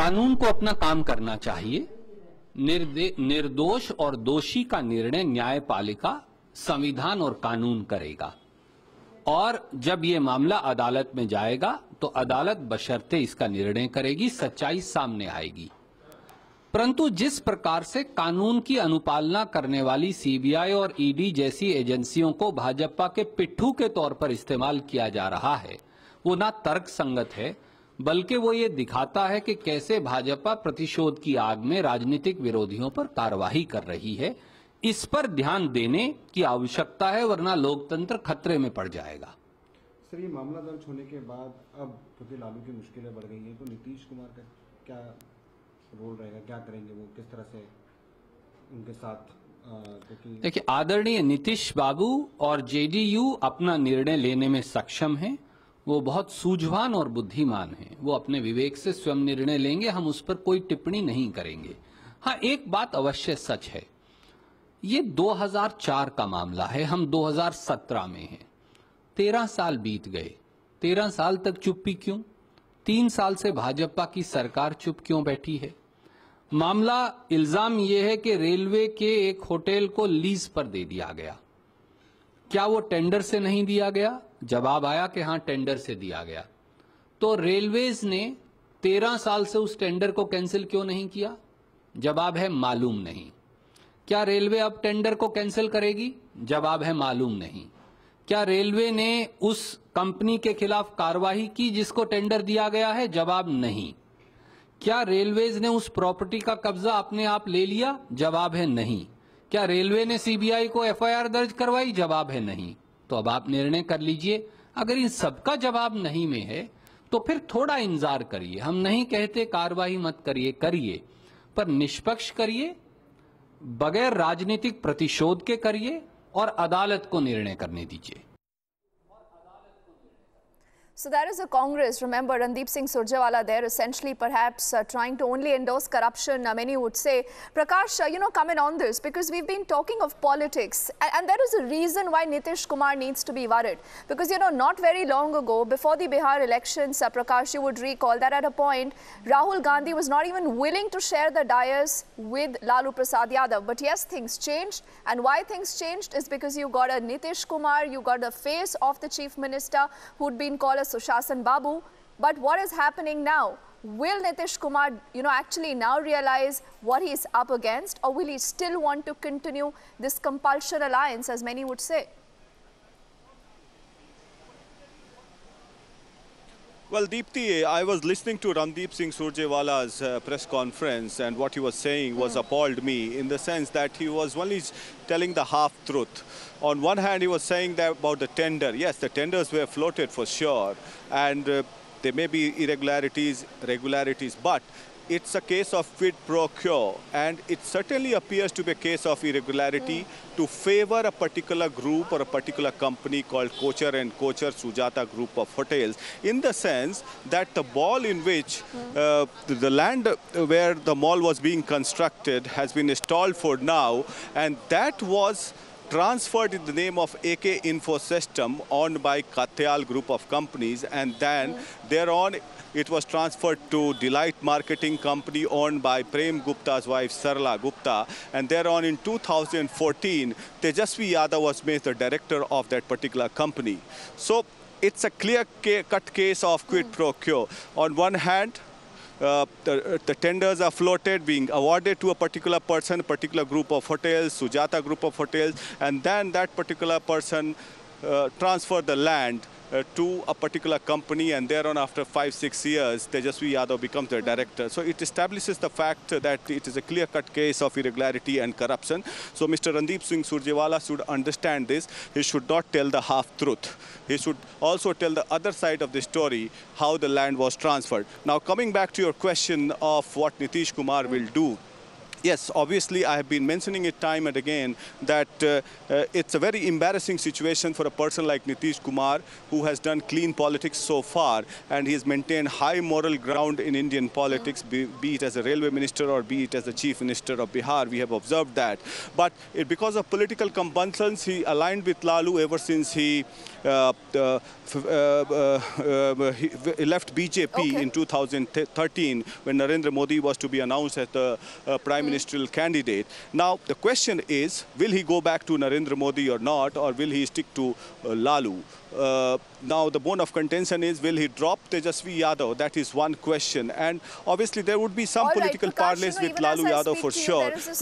कानून को अपना काम करना चाहिए। निर्दोष और दोषी का निर्णय न्यायपालिका, संविधान और कानून करेगा, और जब ये मामला अदालत में जाएगा तो अदालत बशर्ते इसका निर्णय करेगी, सच्चाई सामने आएगी। परंतु जिस प्रकार से कानून की अनुपालना करने वाली सीबीआई और ईडी जैसी एजेंसियों को भाजपा के पिट्ठू के तौर पर इस्तेमाल किया जा रहा है, वो ना तर्क संगत है, बल्कि वो ये दिखाता है कि कैसे भाजपा प्रतिशोध की आग में राजनीतिक विरोधियों पर कार्रवाई कर रही है। इस पर ध्यान देने की आवश्यकता है, वरना लोकतंत्र खतरे में पड़ जाएगा। सर, ये मामला दर्ज होने के बाद अब क्योंकि लालू की मुश्किलें बढ़ गई हैं, तो नीतीश कुमार का क्या रोल रहेगा, क्या करेंगे वो, किस तरह से उनके साथ? क्योंकि देखिए, आदरणीय नीतीश बाबू और जेडीयू अपना निर्णय लेने में सक्षम हैं। वो बहुत सूझवान और बुद्धिमान हैं। वो अपने विवेक से स्वयं निर्णय लेंगे, हम उस पर कोई टिप्पणी नहीं करेंगे। हाँ, एक बात अवश्य सच है, ये 2004 का मामला है, हम 2017 में हैं। 13 साल बीत गए। 13 साल तक चुप्पी क्यों? 3 साल से भाजपा की सरकार चुप क्यों बैठी है? मामला, इल्जाम यह है कि रेलवे के एक होटल को लीज पर दे दिया गया। क्या वो टेंडर से नहीं दिया गया? जवाब आया कि हां, टेंडर से दिया गया। तो रेलवेज ने 13 साल से उस टेंडर को कैंसिल क्यों नहीं किया? जवाब है मालूम नहीं। क्या रेलवे अब टेंडर को कैंसिल करेगी? जवाब है मालूम नहीं। क्या रेलवे ने उस कंपनी के खिलाफ कार्रवाई की जिसको टेंडर दिया गया है? जवाब नहीं। क्या रेलवेज ने उस प्रॉपर्टी का कब्जा अपने आप ले लिया? जवाब है नहीं। क्या रेलवे ने सीबीआई को एफआईआर दर्ज करवाई? जवाब है नहीं। तो अब आप निर्णय कर लीजिए। अगर इन सबका जवाब नहीं में है तो फिर थोड़ा इंतजार करिए। हम नहीं कहते कार्रवाई मत करिए, करिए, पर निष्पक्ष करिए, बगैर राजनीतिक प्रतिशोध के करिए, और अदालत को निर्णय करने दीजिए। So there is a Congress, remember Randeep Singh Surjewala there, essentially perhaps trying to only endorse corruption, many would say. Prakash, comment on this, because we've been talking of politics, and there is a reason why Nitish Kumar needs to be worried. Because, not very long ago, before the Bihar elections, Prakash, you would recall that at a point, Rahul Gandhi was not even willing to share the dais with Lalu Prasad Yadav. But yes, things changed, and why things changed is because you got a Nitish Kumar, you got the face of the Chief Minister, who'd been called Sushasan Babu. But what is happening now? Will Nitish Kumar, actually now realize what he is up against, or will he still want to continue this compulsion alliance, as many would say? Well, Deepti, I was listening to Randeep Singh Surjewala's press conference, and what he was saying was appalled me, in the sense that he was only telling the half-truth. On one hand, he was saying that about the tender. Yes, the tenders were floated for sure, and there may be regularities, but it's a case of quid pro quo, and it certainly appears to be a case of irregularity to favor a particular group or a particular company called Kochar and Kochar Sujata Group of Hotels, in the sense that the mall in which the land where the mall was being constructed has been stalled for now, and that was transferred in the name of AK Info System, owned by Katyal Group of companies, and then thereon it was transferred to Delight Marketing Company, owned by Prem Gupta's wife Sarla Gupta, and thereon in 2014 Tejasvi Yadav was made the director of that particular company. So it's a clear-cut case of quid pro quo. On one hand, the tenders are floated, being awarded to a particular person, a particular group of hotels, Sujata Group of Hotels, and then that particular person transferred the land to a particular company, and thereon after 5-6 years, Tejasvi Yadav becomes the director. So it establishes the fact that it is a clear-cut case of irregularity and corruption. So Mr. Randeep Singh Surjewala should understand this. He should not tell the half-truth. He should also tell the other side of the story, how the land was transferred. Now, coming back to your question of what Nitish Kumar will do, Yes, obviously, I have been mentioning it time and again that it's a very embarrassing situation for a person like Nitish Kumar, who has done clean politics so far, and he has maintained high moral ground in Indian politics, be it as a railway minister or be it as the chief minister of Bihar. We have observed that. But because of political compulsions, he aligned with Lalu ever since he left BJP in 2013, when Narendra Modi was to be announced as the prime ministerial candidate. Now, the question is, will he go back to Narendra Modi or not, or will he stick to Lalu? Now, the bone of contention is, will he drop Tejasvi Yadav? That is one question. And obviously, there would be some All right, political Prakash, parleys with even as Lalu I Yadav speak for to you, sure there is this to